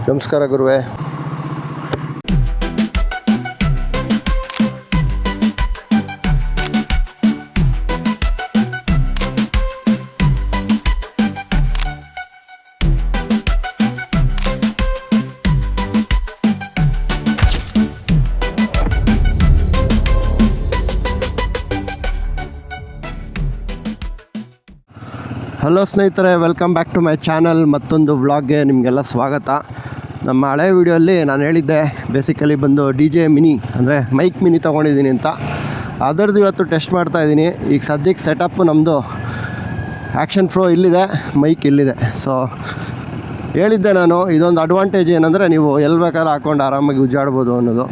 ನಮಸ್ಕಾರ ಗುರುವೆ. ಹಲೋ ಸ್ನೇಹಿತರೆ, welcome back to my channel. ಮತ್ತೊಂದು ವ್ಲಾಗ್ಗೆ ನಿಮಗೆಲ್ಲ ಸ್ವಾಗತ. ನಮ್ಮ ಹಳೆ ವೀಡಿಯೋಲ್ಲಿ ನಾನು ಹೇಳಿದ್ದೆ ಬೇಸಿಕಲಿ ಬಂದು DJ ಮಿನಿ ಅಂದರೆ ಮೈಕ್ ಮಿನಿ ತೊಗೊಂಡಿದ್ದೀನಿ ಅಂತ. ಅದರದ್ದು ಇವತ್ತು ಟೆಸ್ಟ್ ಮಾಡ್ತಾಯಿದ್ದೀನಿ. ಈಗ ಸದ್ಯಕ್ಕೆ ಸೆಟಪ್ ನಮ್ಮದು ಆ್ಯಕ್ಷನ್ ಪ್ರೋ ಇಲ್ಲಿದೆ, ಮೈಕ್ ಇಲ್ಲಿದೆ. ಸೊ ಹೇಳಿದ್ದೆ ನಾನು, ಇದೊಂದು ಅಡ್ವಾಂಟೇಜ್ ಏನಂದರೆ ನೀವು ಎಲ್ಲಿ ಬೇಕಾದ್ರೂ ಹಾಕ್ಕೊಂಡು ಆರಾಮಾಗಿ ಉಜ್ಜಾಡ್ಬೋದು ಅನ್ನೋದು.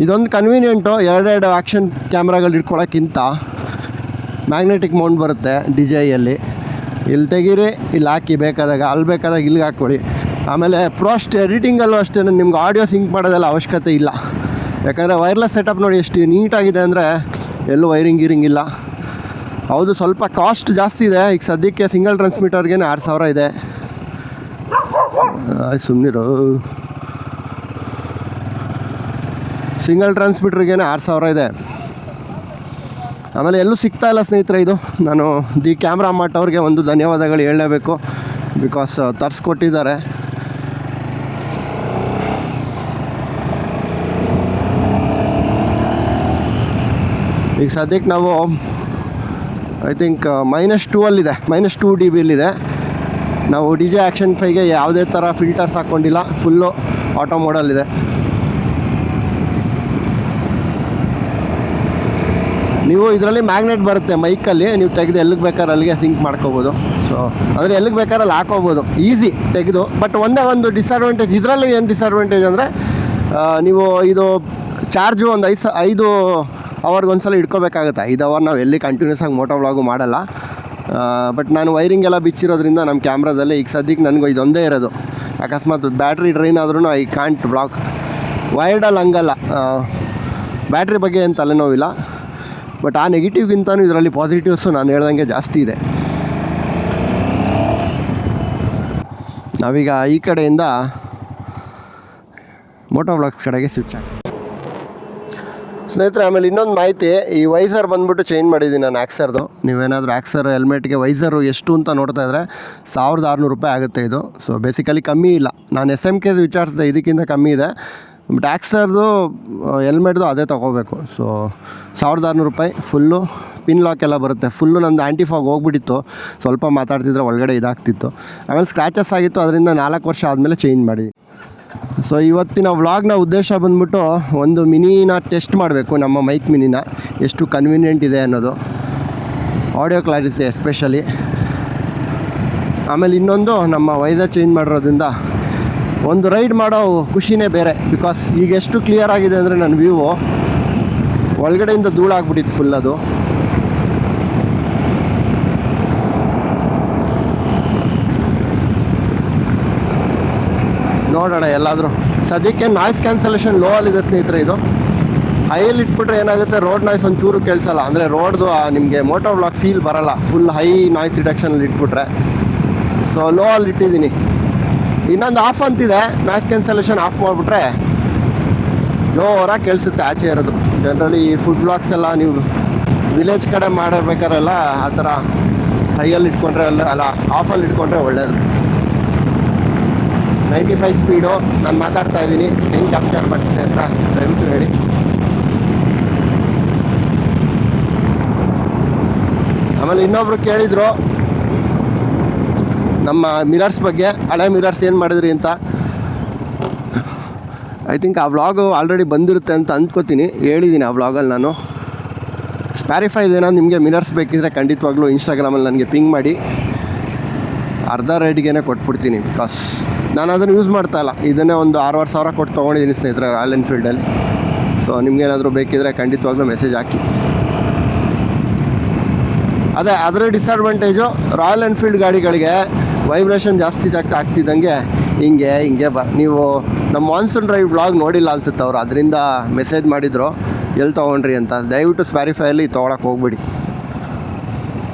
ಇದೊಂದು ಕನ್ವೀನಿಯೆಂಟು. ಎರಡೆರಡು ಆ್ಯಕ್ಷನ್ ಕ್ಯಾಮ್ರಾಗಳು ಇಟ್ಕೊಳ್ಳೋಕ್ಕಿಂತ ಮ್ಯಾಗ್ನೆಟಿಕ್ ಮೌಂಟ್ ಬರುತ್ತೆ DJIಯಲ್ಲಿ. ಇಲ್ಲಿ ತೆಗೀರಿ, ಇಲ್ಲಿ ಹಾಕಿ, ಬೇಕಾದಾಗ ಅಲ್ಲಿ ಬೇಕಾದಾಗ ಇಲ್ಲಿಗೆ ಹಾಕ್ಕೊಳ್ಳಿ. ಆಮೇಲೆ ಎಡಿಟಿಂಗಲ್ಲೂ ಅಷ್ಟೇ ನಿಮ್ಗೆ ಆಡಿಯೋ ಸಿಂಕ್ ಮಾಡೋದೆಲ್ಲ ಅವಶ್ಯಕತೆ ಇಲ್ಲ. ಯಾಕಂದರೆ ವೈರ್ಲೆಸ್ ಸೆಟಪ್ ನೋಡಿ ಎಷ್ಟು ನೀಟಾಗಿದೆ ಅಂದರೆ ಎಲ್ಲೂ ವೈರಿಂಗ್ ಇಲ್ಲ. ಹೌದು, ಸ್ವಲ್ಪ ಕಾಸ್ಟ್ ಜಾಸ್ತಿ ಇದೆ. ಈಗ ಸದ್ಯಕ್ಕೆ ಸಿಂಗಲ್ ಟ್ರಾನ್ಸ್ಮಿಟರ್ಗೆ 6000 ಇದೆ. ಸುಮ್ಮನಿರು. ಸಿಂಗಲ್ ಟ್ರಾನ್ಸ್ಮಿಟ್ರಿಗೆ 6000 ಇದೆ. ಆಮೇಲೆ ಎಲ್ಲೂ ಸಿಗ್ತಾ ಇಲ್ಲ ಸ್ನೇಹಿತರೆ ಇದು. ನಾನು ದಿ ಕ್ಯಾಮ್ರಾ ಮಾರ್ಟ್ ಅವ್ರಿಗೆ ಒಂದು ಧನ್ಯವಾದಗಳು ಹೇಳಲೇಬೇಕು. ಬಿಕಾಸ್ ತರಿಸ್ಕೊಟ್ಟಿದ್ದಾರೆ. ಈಗ ಸದ್ಯಕ್ಕೆ ನಾವು ಐ ಥಿಂಕ್ -2 -2 dBಯಲ್ಲಿದೆ. ನಾವು DJ ಆ್ಯಕ್ಷನ್ 5ಗೆ ಯಾವುದೇ ಥರ ಫಿಲ್ಟರ್ಸ್ ಹಾಕ್ಕೊಂಡಿಲ್ಲ, ಫುಲ್ಲು ಆಟೋ ಮೋಡಲ್ಲಿದೆ. ನೀವು ಇದರಲ್ಲಿ ಮ್ಯಾಗ್ನೆಟ್ ಬರುತ್ತೆ ಮೈಕಲ್ಲಿ, ನೀವು ತೆಗೆದು ಎಲ್ಲಿಗೆ ಬೇಕಾದ್ರೆ ಅಲ್ಲಿಗೆ ಸಿಂಕ್ ಮಾಡ್ಕೋಬೋದು. ಸೊ ಅಂದರೆ ಎಲ್ಲಿಗೆ ಬೇಕಾದ್ರೆ ಅಲ್ಲಿ ಹಾಕೋಬೋದು ಈಸಿ ತೆಗೆದು. ಬಟ್ ಒಂದೇ ಒಂದು ಡಿಸ್ಅಡ್ವಾಂಟೇಜ್ ಇದರಲ್ಲಿ. ಏನು ಡಿಸ್ಅಡ್ವಾಂಟೇಜ್ ಅಂದರೆ ನೀವು ಇದು ಚಾರ್ಜು ಒಂದು 5 ಅವರ್ಗೊಂದ್ಸಲ ಇಟ್ಕೋಬೇಕಾಗುತ್ತೆ. 5 ಅವರ್ ನಾವು ಎಲ್ಲಿ ಕಂಟಿನ್ಯೂಸ್ ಆಗಿ ಮೋಟೋ ವ್ಲಾಗು ಮಾಡಲ್ಲ. ಬಟ್ ನಾನು ವೈರಿಂಗ್ ಎಲ್ಲ ಬಿಚ್ಚಿರೋದ್ರಿಂದ ನಮ್ಮ ಕ್ಯಾಮ್ರಾದಲ್ಲಿ ಈಗ ಸದ್ಯಕ್ಕೆ ನನಗೂ ಇದೊಂದೇ ಇರೋದು. ಅಕಸ್ಮಾತ್ ಬ್ಯಾಟ್ರಿ ಡ್ರೈನ್ ಆದ್ರೂ ಐ ಕಾಂಟ್ ಬ್ಲಾಕ್. ವೈರ್ಡಲ್ಲಿ ಹಂಗಲ್ಲ, ಬ್ಯಾಟ್ರಿ ಬಗ್ಗೆ ಏನು ತಲೆನೋವಿಲ್ಲ. ಬಟ್ ಆ ನೆಗೆಟಿವ್ಗಿಂತನೂ ಇದರಲ್ಲಿ ಪಾಸಿಟಿವ್ಸು ನಾನು ಹೇಳ್ದಂಗೆ ಜಾಸ್ತಿ ಇದೆ. ನಾವೀಗ ಈ ಕಡೆಯಿಂದ ಮೋಟೋ ವ್ಲಾಗ್ಸ್ ಕಡೆಗೆ ಸ್ವಿಚ್ ಆಗಿ ಸ್ನೇಹಿತರೆ. ಆಮೇಲೆ ಇನ್ನೊಂದು ಮಾಹಿತಿ, ಈ ವೈಸರ್ ಬಂದುಬಿಟ್ಟು ಚೇಂಜ್ ಮಾಡಿದ್ದೀನಿ ನಾನು ಆಕ್ಸರ್ದು. ನೀವೇನಾದರೂ ಆಕ್ಸರ್ ಹೆಲ್ಮೆಟ್ಗೆ ವೈಸರು ಎಷ್ಟು ಅಂತ ನೋಡ್ತಾ ಇದ್ದರೆ 1600 ರೂಪಾಯಿ ಆಗುತ್ತೆ ಇದು. ಸೊ ಬೇಸಿಕಲಿ ಕಮ್ಮಿ ಇಲ್ಲ. ನಾನು SMK ವಿಚಾರಿಸಿದೆ, ಇದಕ್ಕಿಂತ ಕಮ್ಮಿ ಇದೆ. ಬಟ್ ಆಕ್ಸರ್ದು ಹೆಲ್ಮೆಟ್ದು ಅದೇ ತೊಗೋಬೇಕು. ಸೊ 1600 ರೂಪಾಯಿ. ಫುಲ್ಲು ಪಿನ್ ಲಾಕ್ ಎಲ್ಲ ಬರುತ್ತೆ. ಫುಲ್ಲು ನಂದು ಆ್ಯಂಟಿಫಾಗ್ ಹೋಗ್ಬಿಟ್ಟಿತ್ತು, ಸ್ವಲ್ಪ ಮಾತಾಡ್ತಿದ್ರೆ ಒಳಗಡೆ ಇದಾಗ್ತಿತ್ತು. ಆಮೇಲೆ ಸ್ಕ್ರ್ಯಾಚಸ್ ಆಗಿತ್ತು, ಅದರಿಂದ 4 ವರ್ಷ ಆದಮೇಲೆ ಚೇಂಜ್ ಮಾಡಿದ್ದೀನಿ. ಸೊ ಇವತ್ತಿನ ವ್ಲಾಗ್ನ ಉದ್ದೇಶ ಬಂದ್ಬಿಟ್ಟು ಒಂದು ಮಿನಿನ ಟೆಸ್ಟ್ ಮಾಡಬೇಕು, ನಮ್ಮ ಮೈಕ್ ಮಿನಿನ ಎಷ್ಟು ಕನ್ವೀನಿಯೆಂಟ್ ಇದೆ ಅನ್ನೋದು, ಆಡಿಯೋ ಕ್ಲಾರಿಟಿ ಎಸ್ಪೆಷಲಿ. ಆಮೇಲೆ ಇನ್ನೊಂದು, ನಮ್ಮ ವೈಸರ್ ಚೇಂಜ್ ಮಾಡಿರೋದ್ರಿಂದ ಒಂದು ರೈಡ್ ಮಾಡೋ ಖುಷಿನೇ ಬೇರೆ. ಬಿಕಾಸ್ ಈಗ ಎಷ್ಟು ಕ್ಲಿಯರ್ ಆಗಿದೆ ಅಂದರೆ ನನ್ನ ವ್ಯೂ ಒಳಗಡೆಯಿಂದ ಧೂಳಾಗ್ಬಿಟ್ಟಿತ್ತು ಫುಲ್. ಅದು ನೋಡೋಣ ಎಲ್ಲಾದರೂ. ಸದ್ಯಕ್ಕೆ ನಾಯ್ಸ್ ಕ್ಯಾನ್ಸಲೇಷನ್ ಲೋ ಅಲ್ಲಿದೆ ಸ್ನೇಹಿತರೆ. ಇದು ಹೈಯಲ್ಲಿ ಇಟ್ಬಿಟ್ರೆ ಏನಾಗುತ್ತೆ, ರೋಡ್ ನಾಯ್ಸ್ ಒಂಚೂರು ಕೇಳಿಸಲ್ಲ. ಅಂದರೆ ರೋಡ್ದು ನಿಮಗೆ ಮೋಟೋ ವ್ಲಾಗ್ ಫೀಲ್ ಬರೋಲ್ಲ, ಫುಲ್ ಹೈ ನಾಯ್ಸ್ ರಿಡಕ್ಷನಲ್ಲಿ ಇಟ್ಬಿಟ್ರೆ. ಸೊ ಲೋ ಅಲ್ಲಿ ಇಟ್ಟಿದ್ದೀನಿ. ಇನ್ನೊಂದು ಆಫ್ ಅಂತಿದೆ, ನಾಯ್ಸ್ ಕ್ಯಾನ್ಸಲೇಷನ್ ಆಫ್ ಮಾಡಿಬಿಟ್ರೆ ಜೋರಾಗಿ ಕೇಳಿಸುತ್ತೆ ಆಚೆ ಇರೋದು. ಜನರಲಿ ಈ ಫುಡ್ ಬ್ಲಾಗ್ಸ್ ಎಲ್ಲ ನೀವು ವಿಲೇಜ್ ಕಡೆ ಮಾಡಿರ್ಬೇಕಾರೆಲ್ಲ ಆ ಥರ ಹೈಯಲ್ಲಿ ಇಟ್ಕೊಂಡ್ರೆ ಅಲ್ಲ ಆಫಲ್ಲಿ ಇಟ್ಕೊಂಡ್ರೆ ಒಳ್ಳೆಯದು. 95 ಸ್ಪೀಡು ನಾನು ಮಾತಾಡ್ತಾ ಇದ್ದೀನಿ. ಹೆಂಗೆ ಕ್ಯಾಪ್ಚರ್ ಮಾಡ್ತಿದೆ ಅಂತ ದಯವಿಟ್ಟು ಹೇಳಿ. ಆಮೇಲೆ ಇನ್ನೊಬ್ರು ಕೇಳಿದರು ನಮ್ಮ ಮಿರರ್ಸ್ ಬಗ್ಗೆ, ಹಳೆ ಮಿರರ್ಸ್ ಏನು ಮಾಡಿದ್ರಿ ಅಂತ. ಐ ಥಿಂಕ್ ಆ ವ್ಲಾಗು ಆಲ್ರೆಡಿ ಬಂದಿರುತ್ತೆ ಅಂತ ಅಂದ್ಕೋತೀನಿ, ಹೇಳಿದ್ದೀನಿ ಆ ವ್ಲಾಗಲ್ಲಿ ನಾನು. ಸ್ಪ್ಯಾರಿಫೈದು ಏನೋ ನಿಮಗೆ ಮಿರರ್ಸ್ ಬೇಕಿದ್ರೆ ಖಂಡಿತವಾಗ್ಲೂ ಇನ್ಸ್ಟಾಗ್ರಾಮಲ್ಲಿ ನನಗೆ ಪಿಂಗ್ ಮಾಡಿ, ಅರ್ಧ ರೇಟ್ಗೆ ಕೊಟ್ಬಿಡ್ತೀನಿ. ಬಿಕಾಸ್ ನಾನು ಅದನ್ನು ಯೂಸ್ ಮಾಡ್ತಾಯಿಲ್ಲ. ಇದನ್ನೇ ಒಂದು 6000 ಕೊಟ್ಟು ತೊಗೊಂಡಿದ್ದೀನಿ ಸ್ನೇಹಿತರೆ ರಾಯಲ್ ಎನ್ಫೀಲ್ಡಲ್ಲಿ. ಸೊ ನಿಮಗೇನಾದರೂ ಬೇಕಿದ್ರೆ ಖಂಡಿತವಾಗ್ಲೂ ಮೆಸೇಜ್ ಹಾಕಿ. ಅದೇ ಅದರ ಡಿಸ್ಅಡ್ವಾಂಟೇಜು ರಾಯಲ್ ಎನ್ಫೀಲ್ಡ್ ಗಾಡಿಗಳಿಗೆ ವೈಬ್ರೇಷನ್ ಜಾಸ್ತಿ ಆಗ್ತಿದ್ದಂಗೆ ಹಿಂಗೆ ನೀವು ನಮ್ಮ ಮಾನ್ಸೂನ್ ಡ್ರೈವ್ ಬ್ಲಾಗ್ ನೋಡಿಲ್ಲ ಅನ್ಸುತ್ತೆ ಅವರು, ಅದರಿಂದ ಮೆಸೇಜ್ ಮಾಡಿದ್ರು ಎಲ್ಲಿ ತೊಗೊಂಡ್ರಿ ಅಂತ. ದಯವಿಟ್ಟು ಸ್ಪ್ಯಾರಿಫೈಯಲ್ಲಿ ತೊಗೊಳಕ್ಕೆ ಹೋಗ್ಬಿಡಿ.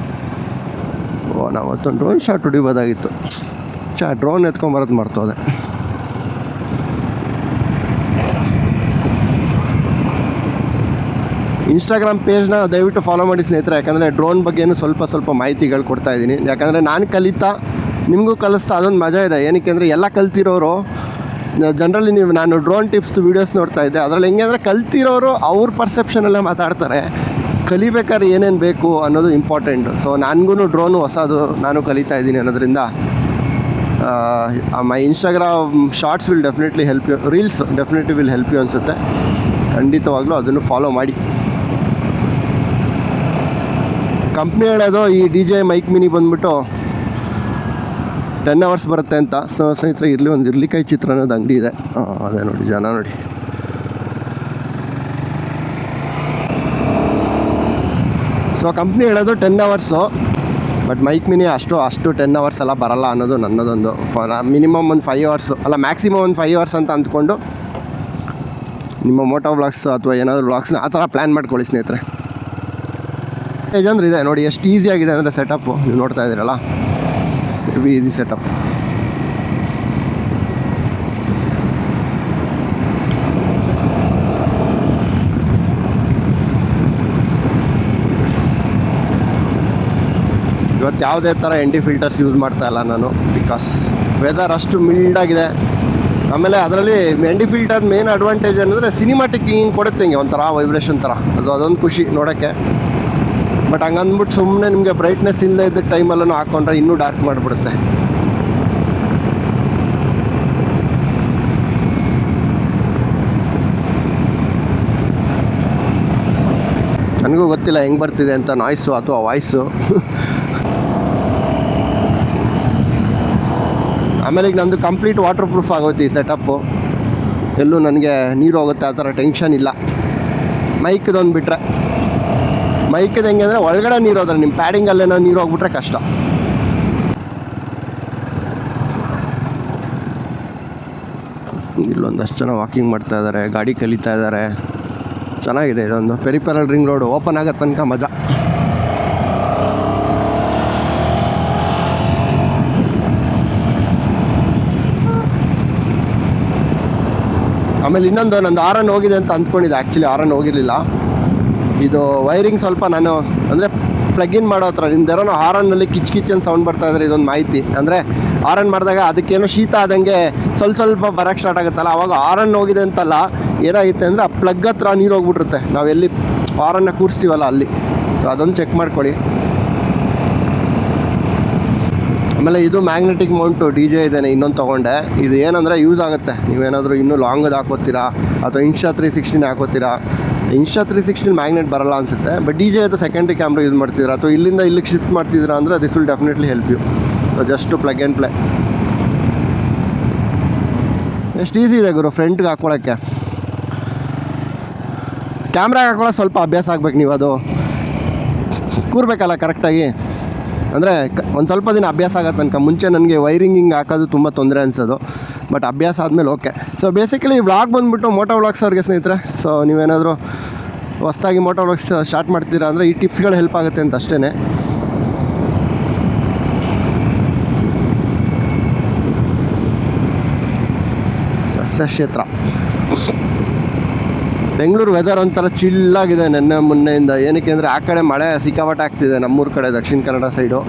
ನಾವು ಅವತ್ತೊಂದು ಡ್ರೋನ್ ಶಾಟ್ ಹೊಡಿಬೋದಾಗಿತ್ತು. ಡ್ರೋನ್ ಎತ್ಕೊಂಬರೋದು ಮರ್ತೋದೆ. ಇನ್ಸ್ಟಾಗ್ರಾಮ್ ಪೇಜ್ನ ದಯವಿಟ್ಟು ಫಾಲೋ ಮಾಡಿ ಸ್ನೇಹಿತರೆ, ಯಾಕಂದರೆ ಡ್ರೋನ್ ಬಗ್ಗೆನೂ ಸ್ವಲ್ಪ ಮಾಹಿತಿಗಳು ಕೊಡ್ತಾಯಿದ್ದೀನಿ. ಯಾಕಂದರೆ ನಾನು ಕಲಿತಾ ನಿಮಗೂ ಕಲಿಸ್ತಾ ಅದೊಂದು ಮಜಾ ಇದೆ. ಏನಕ್ಕೆ ಅಂದರೆ ಎಲ್ಲ ಕಲ್ತಿರೋರು ಜನರಲಿ ನಾನು ಡ್ರೋನ್ ಟಿಪ್ಸ್ದು ವೀಡಿಯೋಸ್ ನೋಡ್ತಾ ಇದ್ದೆ. ಅದರಲ್ಲಿ ಹೆಂಗೆ ಅಂದರೆ ಕಲ್ತಿರೋರು ಅವ್ರ ಪರ್ಸೆಪ್ಷನಲ್ಲೇ ಮಾತಾಡ್ತಾರೆ. ಕಲಿಬೇಕಾದ್ರೆ ಏನೇನು ಬೇಕು ಅನ್ನೋದು ಇಂಪಾರ್ಟೆಂಟ್. ಸೊ ನನಗೂ ಡ್ರೋನು ಹೊಸದು, ನಾನು ಕಲಿತಾ ಇದ್ದೀನಿ ಅನ್ನೋದ್ರಿಂದ my Instagram shorts will definitely help you, reels definitely will help you ಅನಿಸುತ್ತೆ. ಖಂಡಿತವಾಗ್ಲೂ ಅದನ್ನು ಫಾಲೋ ಮಾಡಿ. ಕಂಪ್ನಿ ಹೇಳೋದು ಈ DJI ಮೈಕ್ ಮಿನಿ ಬಂದ್ಬಿಟ್ಟು 10 hours ಬರುತ್ತೆ ಅಂತ. ಸೊ ಸ್ನೇಹಿತರೆ, ಒಂದು ಇರ್ಲಿಕಾಯಿ ಚಿತ್ರ ಅನ್ನೋದು ಅಂಗಡಿ ಇದೆ, ಅದೇ ನೋಡಿ ಜನ ನೋಡಿ. ಸೊ ಕಂಪ್ನಿ ಹೇಳೋದು 10 hours, ಬಟ್ ಮೈಕ್ ಮಿನಿ ಅಷ್ಟು 10 hours ಎಲ್ಲ ಬರಲ್ಲ ಅನ್ನೋದು ನನ್ನದೊಂದು. ಮಿನಿಮಮ್ ಒಂದು 5 hours ಅಲ್ಲ, ಮ್ಯಾಕ್ಸಿಮಮ್ ಒಂದು 5 hours ಅಂತ ಅಂದ್ಕೊಂಡು ನಿಮ್ಮ ಮೋಟೋ ವ್ಲಾಗ್ಸ್ ಅಥವಾ ಏನಾದರೂ ವ್ಲಾಗ್ಸ್ನ ಆ ಥರ ಪ್ಲ್ಯಾನ್ ಮಾಡ್ಕೊಳ್ಳಿ ಸ್ನೇಹಿತರೆ. ಅಂದರೆ ಇದೆ ನೋಡಿ ಎಷ್ಟು ಈಸಿಯಾಗಿದೆ ಅಂದರೆ ಸೆಟಪ್ಪು, ನೀವು ನೋಡ್ತಾ ಇದ್ದೀರಲ್ಲ, ಈಸಿ ಸೆಟಪ್. ಇವತ್ತು ಯಾವುದೇ ಥರ ND ಫಿಲ್ಟರ್ಸ್ ಯೂಸ್ ಮಾಡ್ತಾ ಇಲ್ಲ ನಾನು, ಬಿಕಾಸ್ ವೆದರ್ ಅಷ್ಟು ಮಿಲ್ಡಾಗಿದೆ. ಆಮೇಲೆ ಅದರಲ್ಲಿ ND ಫಿಲ್ಟರ್ ಮೇನ್ ಅಡ್ವಾಂಟೇಜ್ ಏನಂದರೆ ಸಿನಿಮಾಟಿಕ್ ಹಿಂಗೆ ಕೊಡುತ್ತೆ, ಹಿಂಗೆ ಒಂಥರ ವೈಬ್ರೇಷನ್ ಥರ, ಅದೊಂದು ಖುಷಿ ನೋಡೋಕ್ಕೆ. ಬಟ್ ಹಂಗಂದ್ಬಿಟ್ಟು ಸುಮ್ಮನೆ ನಿಮಗೆ ಬ್ರೈಟ್ನೆಸ್ ಇಲ್ಲದೆ ಇದ್ದ ಟೈಮಲ್ಲೂ ಹಾಕ್ಕೊಂಡ್ರೆ ಇನ್ನೂ ಡಾರ್ಕ್ ಮಾಡಿಬಿಡುತ್ತೆ. ನನಗೂ ಗೊತ್ತಿಲ್ಲ ಹೆಂಗೆ ಬರ್ತಿದೆ ಅಂತ ನಾಯ್ಸು ಅಥವಾ ವಾಯ್ಸು. ಆಮೇಲೆ ಈಗ ನಂದು ಕಂಪ್ಲೀಟ್ ವಾಟರ್ ಪ್ರೂಫ್ ಆಗೋಯ್ತು ಈ ಸೆಟಪ್ಪು, ಎಲ್ಲೂ ನನಗೆ ನೀರು ಹೋಗುತ್ತೆ ಆ ಥರ ಟೆನ್ಷನ್ ಇಲ್ಲ. ಮೈಕ್ದೊಂದು ಬಿಟ್ಟರೆ, ಮೈಕ್ದು ಹೆಂಗೆ ಅಂದರೆ ಒಳಗಡೆ ನೀರು ಹೋದ್ರೆ ನಿಮ್ಮ ಪ್ಯಾಡಿಂಗಲ್ಲೇನೋ ನೀರು ಹೋಗ್ಬಿಟ್ರೆ ಕಷ್ಟ. ಇಲ್ಲೊಂದಷ್ಟು ಜನ ವಾಕಿಂಗ್ ಮಾಡ್ತಾ ಇದ್ದಾರೆ, ಗಾಡಿ ಕಲಿತಾ ಇದ್ದಾರೆ. ಚೆನ್ನಾಗಿದೆ ಇದೊಂದು ಪೆರಿಪೆರಲ್ ರಿಂಗ್ ರೋಡು ಓಪನ್ ಆಗೋ ತನಕ ಮಜಾ. ಆಮೇಲೆ ಇನ್ನೊಂದು ನಂದು ಆರನ್ ಹೋಗಿದೆ ಅಂತ ಅಂದ್ಕೊಂಡಿದ್ದೆ, ಆ್ಯಕ್ಚುಲಿ ಆರನ್ ಹೋಗಿರಲಿಲ್ಲ. ಇದು ವೈರಿಂಗ್ ಸ್ವಲ್ಪ ನಾನು ಅಂದರೆ ಪ್ಲಗಿನ್ ಮಾಡೋ ಹತ್ರ ನಿಮ್ದೇನೋ ಹಾರನ್ನಲ್ಲಿ ಕಿಚ್ ಸೌಂಡ್ ಬರ್ತಾ ಇದ್ದಾರೆ. ಇದೊಂದು ಮಾಹಿತಿ ಅಂದರೆ ಆರನ್ ಮಾಡಿದಾಗ ಅದಕ್ಕೇನೋ ಶೀತ ಆದಂಗೆ ಸ್ವಲ್ಪ ಬರೋಕ್ಕೆ ಸ್ಟಾರ್ಟ್ ಆಗುತ್ತಲ್ಲ, ಆವಾಗ ಆರನ್ ಹೋಗಿದೆ ಅಂತಲ್ಲ, ಏನಾಗುತ್ತೆ ಅಂದರೆ ಆ ಪ್ಲಗ್ ಹತ್ರ ನೀರು ಹೋಗ್ಬಿಟ್ಟಿರುತ್ತೆ, ನಾವೆಲ್ಲಿ ಆರನ್ನ ಕೂರಿಸ್ತೀವಲ್ಲ ಅಲ್ಲಿ. ಸೊ ಅದೊಂದು ಚೆಕ್ ಮಾಡ್ಕೊಳ್ಳಿ. ಆಮೇಲೆ ಇದು ಮ್ಯಾಗ್ನೆಟಿಕ್ ಮೌಂಟು DJI ಇದೇನೆ ಇನ್ನೊಂದು ತೊಗೊಂಡೆ. ಇದು ಏನಂದರೆ ಯೂಸ್ ಆಗುತ್ತೆ, ನೀವೇನಾದರೂ ಇನ್ನೂ ಲಾಂಗದು ಹಾಕೋತೀರಾ ಅಥವಾ Insta360 ಹಾಕೋತೀರಾ. Insta360 ಮ್ಯಾಗ್ನೆಟ್ ಬರಲ್ಲ ಅನಿಸುತ್ತೆ, ಬಟ್ DJI ಅದು ಸೆಕೆಂಡ್ರಿ ಕ್ಯಾಮ್ರಾ ಯೂಸ್ ಮಾಡ್ತಿದ್ದೀರಾ ಅಥವಾ ಇಲ್ಲಿಂದ ಇಲ್ಲಿಗೆ ಶಿಫ್ಟ್ ಮಾಡ್ತಿದ್ದೀರಾ ಅಂದರೆ this will definitely help you. Just plug and play. ಎಷ್ಟು ಈಸಿ ಇದೆ ಗುರು ಫ್ರಂಟ್ಗೆ ಹಾಕ್ಕೊಳ್ಳೋಕ್ಕೆ. ಕ್ಯಾಮ್ರಾಗೆ ಹಾಕೊಳ್ಳೋ ಸ್ವಲ್ಪ ಅಭ್ಯಾಸ ಆಗ್ಬೇಕು, ನೀವು ಅದು ಕೂರ್ಬೇಕಲ್ಲ ಕರೆಕ್ಟಾಗಿ. ಅಂದರೆ ಒಂದು ಸ್ವಲ್ಪ ದಿನ ಅಭ್ಯಾಸ ಆಗೋ ತನಕ. ಮುಂಚೆ ನನಗೆ ವೈರಿಂಗ್ ಹಿಂಗೆ ಹಾಕೋದು ತುಂಬ ತೊಂದರೆ ಅನಿಸೋದು, ಬಟ್ ಅಭ್ಯಾಸ ಆದಮೇಲೆ ಓಕೆ. ಸೊ ಬೇಸಿಕಲಿ ವ್ಲಾಗ್ ಬಂದುಬಿಟ್ಟು ಮೋಟೋ ವ್ಲಾಗ್ಸ್ ಅವ್ರಿಗೆ ಸ್ನೇಹಿತರೆ. ಸೊ ನೀವೇನಾದರೂ ಹೊಸದಾಗಿ ಮೋಟೋ ವ್ಲಾಗ್ಸ್ ಸ್ಟಾರ್ಟ್ ಮಾಡ್ತೀರಾ ಅಂದರೆ ಈ ಟಿಪ್ಸ್ಗಳು ಹೆಲ್ಪ್ ಆಗುತ್ತೆ ಅಂತ ಅಷ್ಟೇ. ಸಸ್ಯಕ್ಷೇತ್ರ ಬೆಂಗಳೂರು ವೆದರ್ ಒಂಥರ ಚಿಲ್ಲಾಗಿದೆ ನೆನ್ನೆ ಮೊನ್ನೆಯಿಂದ. ಏನಕ್ಕೆ ಅಂದರೆ ಆ ಕಡೆ ಮಳೆ ಸಿಕ್ಕಾಪಟ್ಟೆ ಆಗ್ತಿದೆ, ನಮ್ಮೂರ ಕಡೆ ದಕ್ಷಿಣ ಕನ್ನಡ ಸೈಡು.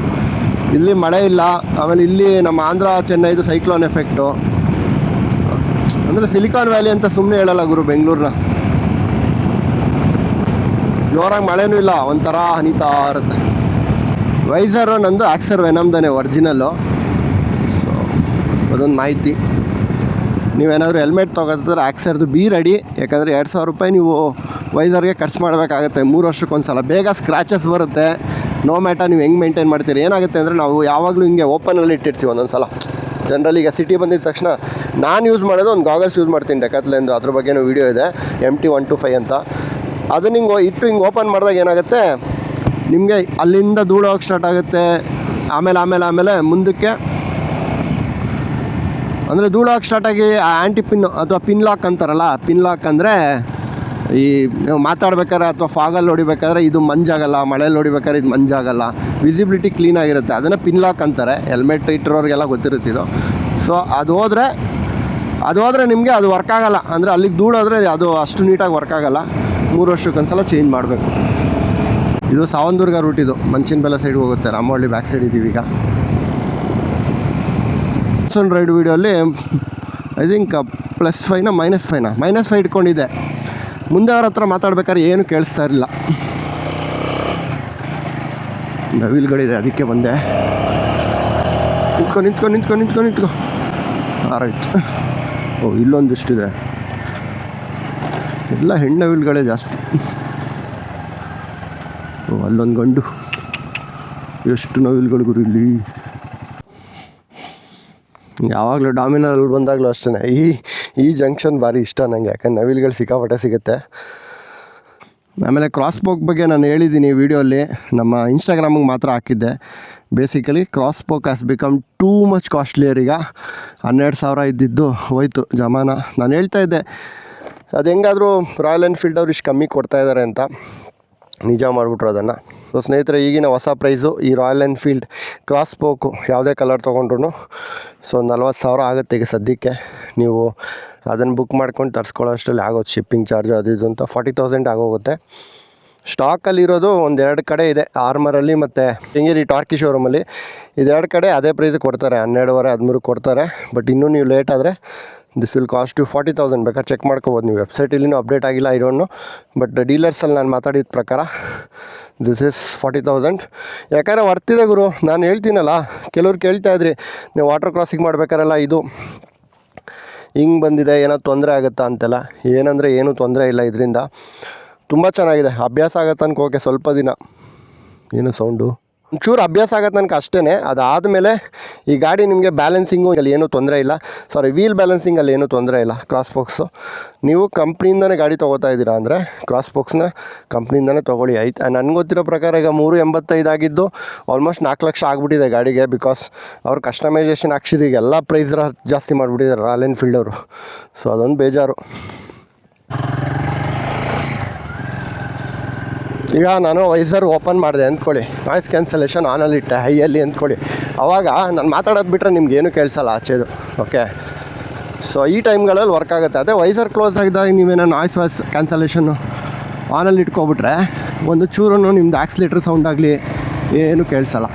ಇಲ್ಲಿ ಮಳೆ ಇಲ್ಲ. ಆಮೇಲೆ ಇಲ್ಲಿ ನಮ್ಮ ಆಂಧ್ರ ಚೆನ್ನೈದು ಸೈಕ್ಲೋನ್ ಎಫೆಕ್ಟು. ಅಂದರೆ ಸಿಲಿಕಾನ್ ವ್ಯಾಲಿ ಅಂತ ಸುಮ್ಮನೆ ಹೇಳಲ್ಲ ಗುರು ಬೆಂಗಳೂರನ್ನ. ಜೋರಾಗಿ ಮಳೆನೂ ಇಲ್ಲ, ಒಂಥರ ಹನಿತಾ ಇರುತ್ತೆ. ವೈಸರು ನಂದು ಆಕ್ಸರ್ ವೆನಮ್ದಾನೆ ಒರಿಜಿನಲ್ಲು. ಸೊ ಅದೊಂದು ಮಾಹಿತಿ. ನೀವೇನಾದರೂ ಹೆಲ್ಮೆಟ್ ತೊಗೋತಿದ್ರೆ ಆಕ್ಸರ್ದು ಬಿ ರೆಡಿ. ಯಾಕಂದರೆ 2000 ರೂಪಾಯಿ ನೀವು ವೈಸರ್ಗೆ ಖರ್ಚು ಮಾಡಬೇಕಾಗತ್ತೆ 3 ವರ್ಷಕ್ಕೊಂದು ಸಲ. ಬೇಗ ಸ್ಕ್ರ್ಯಾಚಸ್ ಬರುತ್ತೆ. ನೋ ಮ್ಯಾಟರ್ ನೀವು ಹೆಂಗೆ ಮೇಂಟೈನ್ ಮಾಡ್ತೀರಿ. ಏನಾಗುತ್ತೆ ಅಂದರೆ ನಾವು ಯಾವಾಗಲೂ ಹಿಂಗೆ ಓಪನಲ್ಲಿ ಇಟ್ಟಿರ್ತೀವಿ ಒಂದೊಂದು ಸಲ. ಜನರಲಿ ಈಗ ಸಿಟಿ ಬಂದಿದ್ದ ತಕ್ಷಣ ನಾನು ಯೂಸ್ ಮಾಡೋದು ಒಂದು ಗಾಗಲ್ಸ್ ಯೂಸ್ ಮಾಡ್ತೀನಿ, ಡೆಕಾತ್ಲೆಂದು. ಅದ್ರ ಬಗ್ಗೆನೂ ವೀಡಿಯೋ ಇದೆ, MT125 ಅಂತ. ಅದನ್ನ ಹಿಂಗೆ ಇಟ್ಟು ಹಿಂಗೆ ಓಪನ್ ಮಾಡಿದಾಗ ಏನಾಗುತ್ತೆ, ನಿಮಗೆ ಅಲ್ಲಿಂದ ಧೂಳು ಹೋಗಕ್ಕೆ ಸ್ಟಾರ್ಟ್ ಆಗುತ್ತೆ. ಆಮೇಲೆ ಮುಂದಕ್ಕೆ ಅಂದರೆ ಧೂಳು ಹಾಕಿ ಸ್ಟಾರ್ಟಾಗಿ ಆ್ಯಂಟಿ ಪಿನ್ ಅಥವಾ ಪಿನ್ ಲಾಕ್ ಅಂತಾರಲ್ಲ, ಪಿನ್ ಲಾಕ್ ಅಂದರೆ ಈ ನೀವು ಮಾತಾಡ್ಬೇಕಾದ್ರೆ ಅಥವಾ ಫಾಗಲ್ಲಿ ಹೊಡಿಬೇಕಾದ್ರೆ ಇದು ಮಂಜಾಗಲ್ಲ, ಮಳೇಲಿ ಹೊಡಿಬೇಕಾದ್ರೆ ಇದು ಮಂಜಾಗಲ್ಲ, ವಿಸಿಬಿಲಿಟಿ ಕ್ಲೀನಾಗಿರುತ್ತೆ, ಅದನ್ನು ಪಿನ್ ಲಾಕ್ ಅಂತಾರೆ. ಹೆಲ್ಮೆಟ್ ಇಟ್ಟಿರೋರಿಗೆಲ್ಲ ಗೊತ್ತಿರುತ್ತೆ ಇದು. ಸೊ ಅದು ಹೋದರೆ ನಿಮಗೆ ಅದು ವರ್ಕ್ ಆಗೋಲ್ಲ, ಅಂದರೆ ಅಲ್ಲಿಗೆ ಧೂಳು ಹೋದರೆ ಅದು ಅಷ್ಟು ನೀಟಾಗಿ ವರ್ಕ್ ಆಗೋಲ್ಲ. 3 ವರ್ಷಕ್ಕೊಂದ್ಸಲ ಚೇಂಜ್ ಮಾಡಬೇಕು. ಇದು ಸಾವಂದುರ್ಗ ರೂಟ್, ಇದು ಮಂಚಿನಬೆಲೆ ಸೈಡ್ಗೆ ಹೋಗುತ್ತೆ. ರಾಮವಳ್ಳಿ ಬ್ಯಾಕ್ ಸೈಡ್ ಇದ್ದೀವಿ ಈಗ. ರೈಡ್ ವೀಡಿಯೋಲ್ಲಿ ಐ ಥಿಂಕ್ +5 -5 ಇಟ್ಕೊಂಡಿದ್ದೆ. ಮುಂದೆ ಅವ್ರ ಹತ್ರ ಮಾತಾಡ್ಬೇಕಾದ್ರೆ ಏನು ಕೇಳಿಸ್ತಾ ಇರಲಿಲ್ಲ. ನವಿಲ್ಗಳಿದೆ ಅದಕ್ಕೆ ಬಂದೆ. ನಿಂತ್ಕೊ ರೈಟ್. ಓ, ಇಲ್ಲೊಂದಿಷ್ಟಿದೆ. ಎಲ್ಲ ಹೆಣ್ಣು ನವಿಲ್ಗಳೇ ಜಾಸ್ತಿ. ಓ, ಅಲ್ಲೊಂದು ಗಂಡು. ಎಷ್ಟು ನವಿಲ್ಗಳು ಗುರು ಇಲ್ಲಿ. ಯಾವಾಗಲೂ ಡಾಮಿನರಲ್ಲಿ ಬಂದಾಗಲೂ ಅಷ್ಟೇ ಈ ಜಂಕ್ಷನ್ ಭಾರಿ ಇಷ್ಟ ನನಗೆ, ಯಾಕಂದ್ರೆ ನವಿಲ್ಗಳು ಸಿಕ್ಕಾಪಟ್ಟೆ ಸಿಗುತ್ತೆ. ಆಮೇಲೆ ಕ್ರಾಸ್ ಪೋಕ್ ಬಗ್ಗೆ ನಾನು ಹೇಳಿದ್ದೀನಿ ವೀಡಿಯೋಲ್ಲಿ, ನಮ್ಮ ಇನ್ಸ್ಟಾಗ್ರಾಮಿಗೆ ಮಾತ್ರ ಹಾಕಿದ್ದೆ. Basically cross poke has become too much costlier. ಈಗ 12,000 ಇದ್ದಿದ್ದು ಹೋಯ್ತು ಜಮಾನ. ನಾನು ಹೇಳ್ತಾ ಇದ್ದೆ ಅದು ಹೆಂಗಾದರೂ ರಾಯಲ್ ಎನ್ಫೀಲ್ಡ್ ಅವ್ರು ಇಷ್ಟು ಕಮ್ಮಿ ಕೊಡ್ತಾಯಿದ್ದಾರೆ ಅಂತ. ನಿಜ ಮಾಡಿಬಿಟ್ರು ಅದನ್ನು. ಸೊ ಸ್ನೇಹಿತರೆ, ಈಗಿನ ಹೊಸ ಪ್ರೈಸು ಈ ರಾಯಲ್ ಎನ್ಫೀಲ್ಡ್ ಕ್ರಾಸ್ ಪೋಕು ಯಾವುದೇ ಕಲರ್ ತೊಗೊಂಡ್ರು ಸೊ 40,000 ಆಗುತ್ತೆ ಈಗ ಸದ್ಯಕ್ಕೆ. ನೀವು ಅದನ್ನು ಬುಕ್ ಮಾಡ್ಕೊಂಡು ತರಿಸ್ಕೊಳ್ಳೋ ಅಷ್ಟರಲ್ಲಿ ಆಗೋದು, ಶಿಪ್ಪಿಂಗ್ ಚಾರ್ಜು ಅದು ಇದು ಅಂತ 40,000 ಆಗೋಗುತ್ತೆ. ಸ್ಟಾಕಲ್ಲಿರೋದು 1-2 ಕಡೆ ಇದೆ, ಆರ್ಮರಲ್ಲಿ ಮತ್ತು ಕೆಂಗೇರಿ ಟಾರ್ಕಿ ಶೋರೂಮಲ್ಲಿ. ಇದೆರಡು ಕಡೆ ಅದೇ ಪ್ರೈಸ್ ಕೊಡ್ತಾರೆ, 12,500-13 ಕೊಡ್ತಾರೆ. ಬಟ್ ಇನ್ನೂ ನೀವು ಲೇಟ್ ಆದರೆ ದಿಸ್ ವಿಲ್ ಕಾಸ್ಟ್ ಯು 40,000. ಬೇಕಾದ್ರೆ ಚೆಕ್ ಮಾಡ್ಕೋಬೋದು ನೀವು, ವೆಬ್ಸೈಟಲ್ಲಿನೂ ಅಪ್ಡೇಟ್ ಆಗಿಲ್ಲ ಐ ಡೋಂಟ್ ನೋ. ಬಟ್ ಡೀಲರ್ಸಲ್ಲಿ ನಾನು ಮಾತಾಡಿದ ಪ್ರಕಾರ ದಿಸ್ ಇಸ್ 40,000. ಯಾಕಂದರೆ ವರ್ತಿದೆ ಗುರು. ನಾನು ಹೇಳ್ತೀನಲ್ಲ, ಕೆಲವ್ರು ಕೇಳ್ತಾಯಿದ್ರಿ ನೀವು ವಾಟರ್ ಕ್ರಾಸಿಂಗ್ ಮಾಡ್ಬೇಕಾರಲ್ಲ ಇದು ಹಿಂಗೆ ಬಂದಿದೆ, ಏನೋ ತೊಂದರೆ ಆಗುತ್ತಾ ಅಂತೆಲ್ಲ. ಏನಂದರೆ ಏನೂ ತೊಂದರೆ ಇಲ್ಲ, ಇದರಿಂದ ತುಂಬ ಚೆನ್ನಾಗಿದೆ. ಅಭ್ಯಾಸ ಆಗತ್ತೆ ತನಕ ಓಕೆ, ಸ್ವಲ್ಪ ದಿನ ಏನು ಸೌಂಡು ಒಂಚೂರು ಅಭ್ಯಾಸ ಆಗತ್ತೆ ತನಕ ಅಷ್ಟೇ. ಅದಾದಮೇಲೆ ಈ ಗಾಡಿ ನಿಮಗೆ ಬ್ಯಾಲೆನ್ಸಿಂಗು ಅಲ್ಲಿ ಏನೂ ತೊಂದರೆ ಇಲ್ಲ. ವೀಲ್ ಬ್ಯಾಲೆನ್ಸಿಂಗಲ್ಲಿ ಏನೂ ತೊಂದರೆ ಇಲ್ಲ. ಕ್ರಾಸ್ ಬಾಕ್ಸು ನೀವು ಕಂಪ್ನಿಯಿಂದನೇ ಗಾಡಿ ತೊಗೋತಾ ಇದ್ದೀರಾ ಅಂದರೆ ಕ್ರಾಸ್ ಬಾಕ್ಸ್ನ ಕಂಪ್ನಿಯಿಂದನೇ ತೊಗೊಳ್ಳಿ. ನನಗೆ ಗೊತ್ತಿರೋ ಪ್ರಕಾರ ಈಗ 385 ಆಗಿದ್ದು ಆಲ್ಮೋಸ್ಟ್ 4 ಲಕ್ಷ ಆಗಿಬಿಟ್ಟಿದೆ ಗಾಡಿಗೆ. ಬಿಕಾಸ್ ಅವ್ರು ಕಸ್ಟಮೈಸೇಷನ್ ಹಾಕ್ಸಿದ್ದು ಈಗ ಎಲ್ಲ ಪ್ರೈಸ್ ಜಾಸ್ತಿ ಮಾಡಿಬಿಟ್ಟಿದ್ದಾರೆ ರಾಯಲ್ ಎನ್ಫೀಲ್ಡ್ ಅವರು. ಸೊ ಅದೊಂದು ಬೇಜಾರು. ಈಗ ನಾನು ವೈಸರ್ ಓಪನ್ ಮಾಡಿದೆ ಅಂದ್ಕೊಳ್ಳಿ, ನಾಯ್ಸ್ ಕ್ಯಾನ್ಸಲೇಷನ್ ಆನಲ್ಲಿಟ್ಟೆ ಹೈಯಲ್ಲಿ ಅಂದ್ಕೊಳ್ಳಿ. ಆವಾಗ ನಾನು ಮಾತಾಡೋದು ಬಿಟ್ಟರೆ ನಿಮ್ಗೇನು ಕೇಳಿಸಲ್ಲ ಆಚೆದು. ಓಕೆ, ಸೊ ಈ ಟೈಮ್ಗಳಲ್ಲಿ ವರ್ಕ್ ಆಗುತ್ತೆ. ಅದೇ ವೈಸರ್ ಕ್ಲೋಸ್ ಆಗಿದ್ದಾಗ ನೀವೇನೋ ವಾಯ್ಸ್ ಕ್ಯಾನ್ಸಲೇಷನ್ನು ಆನಲ್ಲಿ ಇಟ್ಕೊಬಿಟ್ರೆ ಒಂದು ಚೂರು ನಿಮ್ದು ಆಕ್ಸಿಲೇಟ್ರ್ ಸೌಂಡ್ ಆಗಲಿ ಏನು ಕೇಳಿಸಲ್ಲ.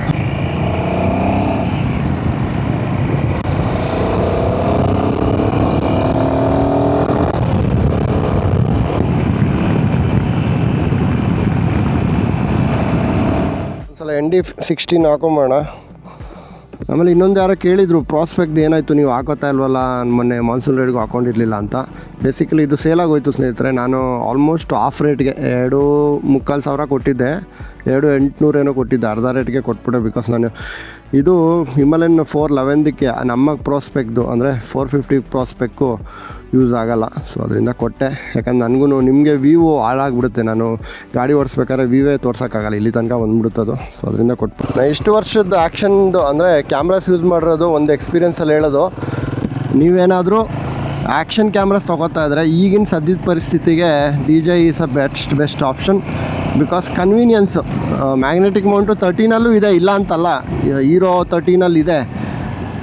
ಒಂದ್ಸಲ ND16 ಹಾಕೊಂಬೋಣ. ಆಮೇಲೆ ಇನ್ನೊಂದು ಯಾರೋ ಕೇಳಿದರು ಪ್ರಾಸ್ಪೆಕ್ಟ್ ಏನಾಯಿತು ನೀವು ಹಾಕೋತಾ ಇಲ್ವಲ್ಲ, ಮೊನ್ನೆ ಮಾನ್ಸೂನ್ ರೇಟ್ಗೂ ಹಾಕೊಂಡಿರಲಿಲ್ಲ ಅಂತ. ಬೇಸಿಕಲಿ ಇದು ಸೇಲಾಗೋಯ್ತು ಸ್ನೇಹಿತರೆ. ನಾನು ಆಲ್ಮೋಸ್ಟ್ ಆಫ್ ರೇಟ್ಗೆ 2,500 ಕೊಟ್ಟಿದ್ದೆ, 2,800 ಏನೋ ಕೊಟ್ಟಿದ್ದೆ, ಅರ್ಧ ರೇಟ್ಗೆ ಕೊಟ್ಬಿಟ್ಟೆ. ಬಿಕಾಸ್ ನಾನು ಇದು ಹಿಮಾಲಯನ್ 411ಕ್ಕೆ ನಮ್ಮ ಪ್ರಾಸ್ಪೆಕ್ದು ಅಂದರೆ 450 ಪ್ರಾಸ್ಪೆಕ್ಕು ಯೂಸ್ ಆಗೋಲ್ಲ. ಸೊ ಅದರಿಂದ ಕೊಟ್ಟೆ. ಯಾಕಂದ್ರೆ ನನಗೂ ನಿಮಗೆ ವಿವೋ ಹಾಳಾಗ್ಬಿಡುತ್ತೆ, ನಾನು ಗಾಡಿ ಓಡಿಸ್ಬೇಕಾದ್ರೆ ವಿವೇ ತೋರ್ಸೋಕ್ಕಾಗಲ್ಲ, ಇಲ್ಲಿ ತನಕ ಬಂದ್ಬಿಡುತ್ತದು. ಸೊ ಅದರಿಂದ ಕೊಟ್ಬಿಟ್ಟು ನಾನು ಇಷ್ಟು ವರ್ಷದ ಆ್ಯಕ್ಷನ್ದು ಅಂದರೆ ಕ್ಯಾಮ್ರಾಸ್ ಯೂಸ್ ಮಾಡಿರೋದು ಒಂದು ಎಕ್ಸ್ಪೀರಿಯೆನ್ಸಲ್ಲಿ ಹೇಳೋದು, ನೀವೇನಾದರೂ ಆ್ಯಕ್ಷನ್ ಕ್ಯಾಮ್ರಾಸ್ ತೊಗೋತಾ ಇದ್ದರೆ ಈಗಿನ ಸದ್ಯದ ಪರಿಸ್ಥಿತಿಗೆ DJI is a best option. Because convenience magnetic mount 13ನಲ್ಲೂ ಇದೆ, ಇಲ್ಲ ಅಂತಲ್ಲ, ಹೀರೋ 13ನಲ್ಲಿದೆ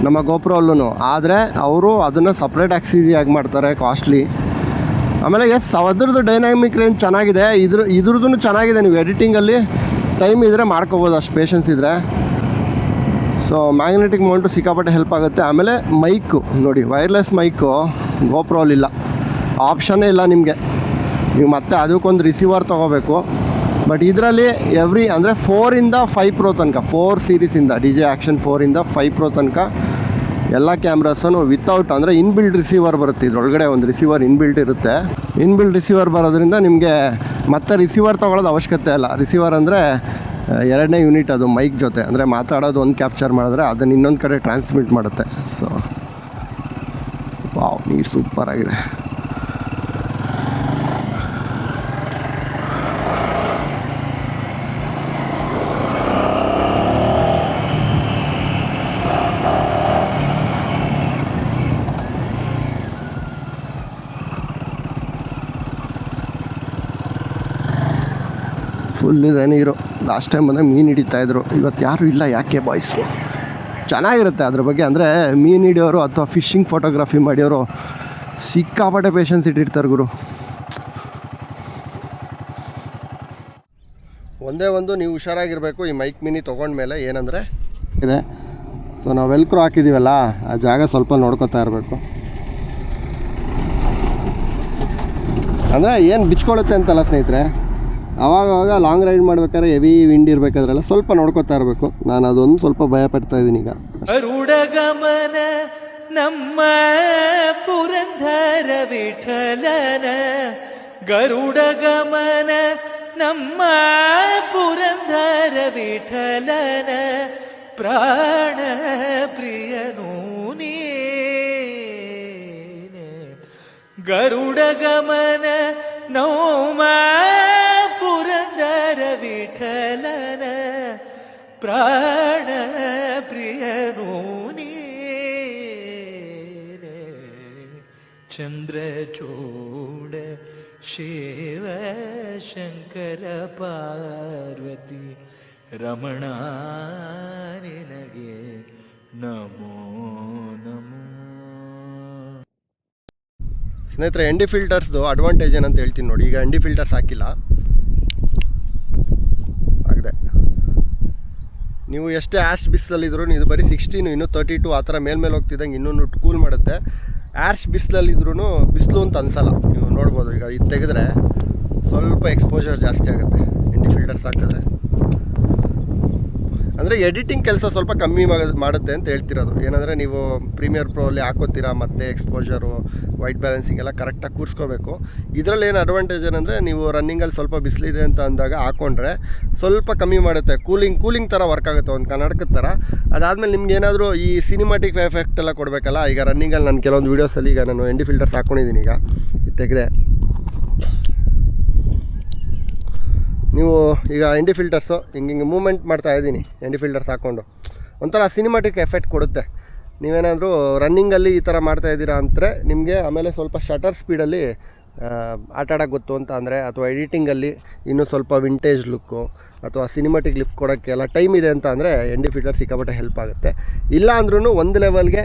ನಮ್ಮ ಗೋಪ್ರೋಲ್ಲೂ. ಆದರೆ ಅವರು ಅದನ್ನು ಸಪ್ರೇಟ್ ಆಗಿ ಮಾಡ್ತಾರೆ, ಕಾಸ್ಟ್ಲಿ. ಆಮೇಲೆ ಅದ್ರದ್ದು ಡೈನಾಮಿಕ್ ರೇಂಜ್ ಚೆನ್ನಾಗಿದೆ, ಇದ್ರದ್ದು ಚೆನ್ನಾಗಿದೆ. ನೀವು ಎಡಿಟಿಂಗಲ್ಲಿ ಟೈಮ್ ಇದ್ದರೆ ಮಾಡ್ಕೋಬೋದು, ಅಷ್ಟು ಪೇಷನ್ಸ್ ಇದ್ದರೆ. ಸೊ ಮ್ಯಾಗ್ನೆಟಿಕ್ ಮೌಂಟು ಸಿಕ್ಕಾಪಟ್ಟೆ ಹೆಲ್ಪ್ ಆಗುತ್ತೆ. ಆಮೇಲೆ ಮೈಕು ನೋಡಿ, ವೈರ್ಲೆಸ್ ಮೈಕು ಗೋಪ್ರೋಲಿಲ್ಲ, ಆಪ್ಷನ್ನೇ ಇಲ್ಲ ನಿಮಗೆ. ನೀವು ಮತ್ತೆ ಅದಕ್ಕೊಂದು ರಿಸೀವರ್ ತೊಗೋಬೇಕು. ಬಟ್ ಇದರಲ್ಲಿ ಅಂದರೆ 4ಇಂದ 5 Pro ತನಕ, 4 ಸೀರೀಸಿಂದ DJI ಆ್ಯಕ್ಷನ್ 4ಇಂದ 5 Pro ತನಕ ಎಲ್ಲ ಕ್ಯಾಮ್ರಾಸನ್ನು ವಿತೌಟ್ ಅಂದರೆ ಇನ್ಬಿಲ್ಡ್ ರಿಸೀವರ್ ಬರುತ್ತೆ. ಇದರೊಳಗಡೆ ಒಂದು ರಿಸೀವರ್ ಇನ್ಬಿಲ್ಟ್ ಇರುತ್ತೆ. ಇನ್ಬಿಲ್ಡ್ ರಿಸೀವರ್ ಬರೋದ್ರಿಂದ ನಿಮಗೆ ಮತ್ತೆ ರಿಸೀವರ್ ತೊಗೊಳ್ಳೋದು ಅವಶ್ಯಕತೆ ಇಲ್ಲ. ರಿಸೀವರ್ ಅಂದರೆ 2ನೇ ಯೂನಿಟ್, ಅದು ಮೈಕ್ ಜೊತೆ, ಅಂದರೆ ಮಾತಾಡೋದು ಒಂದು ಕ್ಯಾಪ್ಚರ್ ಮಾಡಿದ್ರೆ ಅದನ್ನು ಇನ್ನೊಂದು ಕಡೆ ಟ್ರಾನ್ಸ್ಮಿಟ್ ಮಾಡುತ್ತೆ. ಸೊ ವಾವ್, ನೀರು ಸೂಪರಾಗಿದೆ. ಫುಲ್ ಇದೆ ನೀರು. ಲಾಸ್ಟ್ ಟೈಮ್ ಬಂದಾಗ ಮೀನು ಹಿಡಿತಾಯಿದ್ರು, ಇವತ್ತು ಯಾರೂ ಇಲ್ಲ. ಯಾಕೆ ಬಾಯ್ಸ್? ಚೆನ್ನಾಗಿರುತ್ತೆ ಅದ್ರ ಬಗ್ಗೆ. ಅಂದರೆ ಮೀನು ಹಿಡಿಯೋರು ಅಥವಾ ಫಿಶಿಂಗ್ ಫೋಟೋಗ್ರಫಿ ಮಾಡಿಯೋರು ಸಿಕ್ಕಾಪಟ್ಟೆ ಪೇಷನ್ಸ್ ಇಟ್ಟಿರ್ತಾರೆ ಗುರು. ಒಂದೇ ಒಂದು ನೀವು ಹುಷಾರಾಗಿರಬೇಕು ಈ ಮೈಕ್ ಮಿನಿ ತೊಗೊಂಡ್ಮೇಲೆ. ಏನಂದರೆ ಇದೆ, ಸೊ ನಾವು ವೆಲ್ಕ್ರೋ ಹಾಕಿದ್ದೀವಲ್ಲ, ಆ ಜಾಗ ಸ್ವಲ್ಪ ನೋಡ್ಕೊತಾ ಇರಬೇಕು. ಅಂದರೆ ಏನು ಬಿಚ್ಕೊಳ್ಳುತ್ತೆ ಅಂತಲ್ಲ ಸ್ನೇಹಿತರೆ, ಆವಾಗ ಲಾಂಗ್ ರೈಡ್ ಮಾಡ್ಬೇಕಾದ್ರೆ ಹೆವಿ ವಿಂಡ್ ಇರಬೇಕಾದ್ರೆಲ್ಲ ಸ್ವಲ್ಪ ನೋಡ್ಕೊತಾ ಇರಬೇಕು. ನಾನು ಅದೊಂದು ಸ್ವಲ್ಪ ಭಯ ಪಡ್ತಾ ಇದ್ದೀನಿ ಈಗ. ಗರುಡಗಮನ ನಮ್ಮ ಪುರಂದರ ವಿಠಲನ, ಗರುಡಗಮನ ನಮ್ಮ ಪುರಂದರ ವಿಠಲನ, ಪ್ರಾಣ ಪ್ರಿಯನೂ ನೀನೆ. ಗರುಡಗಮನ ನಮ್ಮ ಪುರಂದರ ವಿಠಲನ, ಪ್ರಾಣ ಪ್ರಿಯನೂ ನೀನೆ. ಚಂದ್ರಚೂಡ ಶಿವ ಶಂಕರ ಪಾರ್ವತಿ ರಮಣ ನಿನಗೆ ನಮೋ ನಮೋ. ಸ್ನೇಹಿತರೆ, ND ಫಿಲ್ಟರ್ಸ್ದು ಅಡ್ವಾಂಟೇಜ್ ಏನಂತ ಹೇಳ್ತೀನಿ ನೋಡಿ. ಈಗ ND ಫಿಲ್ಟರ್ಸ್ ಹಾಕಿಲ್ಲ ಆಗಿದೆ. ನೀವು ಎಷ್ಟೇ ಆ್ಯಶ್ ಬಿಸಿಲಲ್ಲಿದ್ರು ಇದು ಬರೀ 16, ಇನ್ನೂ 32 ಆ ಥರ ಮೇಲ್ಮೇಲೆ ಹೋಗ್ತಿದ್ದಂಗೆ ಇನ್ನೂ ಕೂಲ್ ಮಾಡುತ್ತೆ. ಆ್ಯಶ್ ಬಿಸಿಲಲ್ಲಿದ್ರೂ ಬಿಸಿಲು ಅಂತ ಅನಿಸಲ್ಲ. ನೀವು ನೋಡ್ಬೋದು, ಈಗ ಇದು ತೆಗೆದ್ರೆ ಸ್ವಲ್ಪ ಎಕ್ಸ್ಪೋಜರ್ ಜಾಸ್ತಿ ಆಗುತ್ತೆ ND ಫಿಲ್ಟರ್ಸ್ ಹಾಕಿದ್ರೆ. ಅಂದರೆ ಎಡಿಟಿಂಗ್ ಕೆಲಸ ಸ್ವಲ್ಪ ಕಮ್ಮಿ ಮಾಡುತ್ತೆ ಅಂತ ಹೇಳ್ತಿರೋದು. ಏನಂದರೆ ನೀವು ಪ್ರೀಮಿಯರ್ ಪ್ರೋ ಅಲ್ಲಿ ಹಾಕೋತೀರಾ, ಮತ್ತು ಎಕ್ಸ್ಪೋಜರು, ವೈಟ್ ಬ್ಯಾಲೆನ್ಸಿಂಗ್ ಎಲ್ಲ ಕರೆಕ್ಟಾಗಿ ಕೂರಿಸ್ಕೋಬೇಕು. ಇದರಲ್ಲಿ ಏನು ಅಡ್ವಾಂಟೇಜ್ ಏನಂದರೆ, ನೀವು ರನ್ನಿಂಗಲ್ಲಿ ಸ್ವಲ್ಪ ಬಿಸಿಲಿದೆ ಅಂತ ಅಂದಾಗ ಹಾಕ್ಕೊಂಡ್ರೆ ಸ್ವಲ್ಪ ಕಮ್ಮಿ ಮಾಡುತ್ತೆ. ಕೂಲಿಂಗ್ ಥರ ವರ್ಕ್ ಆಗುತ್ತೆ, ಒಂದು ಕನ್ನಡಕದ ಥರ. ಅದಾದಮೇಲೆ ನಿಮ್ಗೆ ಏನಾದರೂ ಈ ಸಿನಿಮಾಟಿಕ್ ಎಫೆಕ್ಟ್ ಎಲ್ಲ ಕೊಡಬೇಕಲ್ಲ, ಈಗ ರನ್ನಿಂಗಲ್ಲಿ ನಾನು ಕೆಲವೊಂದು ವೀಡಿಯೋಸಲ್ಲಿ ಈಗ ನಾನು ND ಫಿಲ್ಟರ್ಸ್ ಹಾಕ್ಕೊಂಡಿದ್ದೀನಿ. ಈಗ ಇದು ತೆಗೆದೆ, ನೀವು ಈಗ ND ಫಿಲ್ಟರ್ಸು ಹಿಂಗೆ ಮೂಮೆಂಟ್ ಮಾಡ್ತಾ ಇದ್ದೀನಿ. ND ಫಿಲ್ಟರ್ಸ್ ಹಾಕ್ಕೊಂಡು ಒಂಥರ ಸಿನಿಮಾಟಿಕ್ ಎಫೆಕ್ಟ್ ಕೊಡುತ್ತೆ. ನೀವೇನಾದರೂ ರನ್ನಿಂಗಲ್ಲಿ ಈ ಥರ ಮಾಡ್ತಾಯಿದ್ದೀರಾ ಅಂದರೆ ನಿಮಗೆ ಆಮೇಲೆ ಸ್ವಲ್ಪ ಶಟರ್ ಸ್ಪೀಡಲ್ಲಿ ಆಟ ಆಡೋಕ್ಕೆ ಗೊತ್ತು ಅಂತ ಅಂದರೆ, ಅಥವಾ ಎಡಿಟಿಂಗಲ್ಲಿ ಇನ್ನೂ ಸ್ವಲ್ಪ ವಿಂಟೇಜ್ ಲುಕ್ಕು ಅಥವಾ ಸಿನಿಮಾಟಿಕ್ ಲಿಫ್ಟ್ ಕೊಡೋಕ್ಕೆ ಎಲ್ಲ ಟೈಮ್ ಇದೆ ಅಂತ ಅಂದರೆ ND ಫಿಲ್ಟರ್ ಸಿಕ್ಕಾಪಟ್ಟೆ ಹೆಲ್ಪ್ ಆಗುತ್ತೆ. ಇಲ್ಲ ಅಂದ್ರೂ ಒಂದು ಲೆವೆಲ್ಗೆ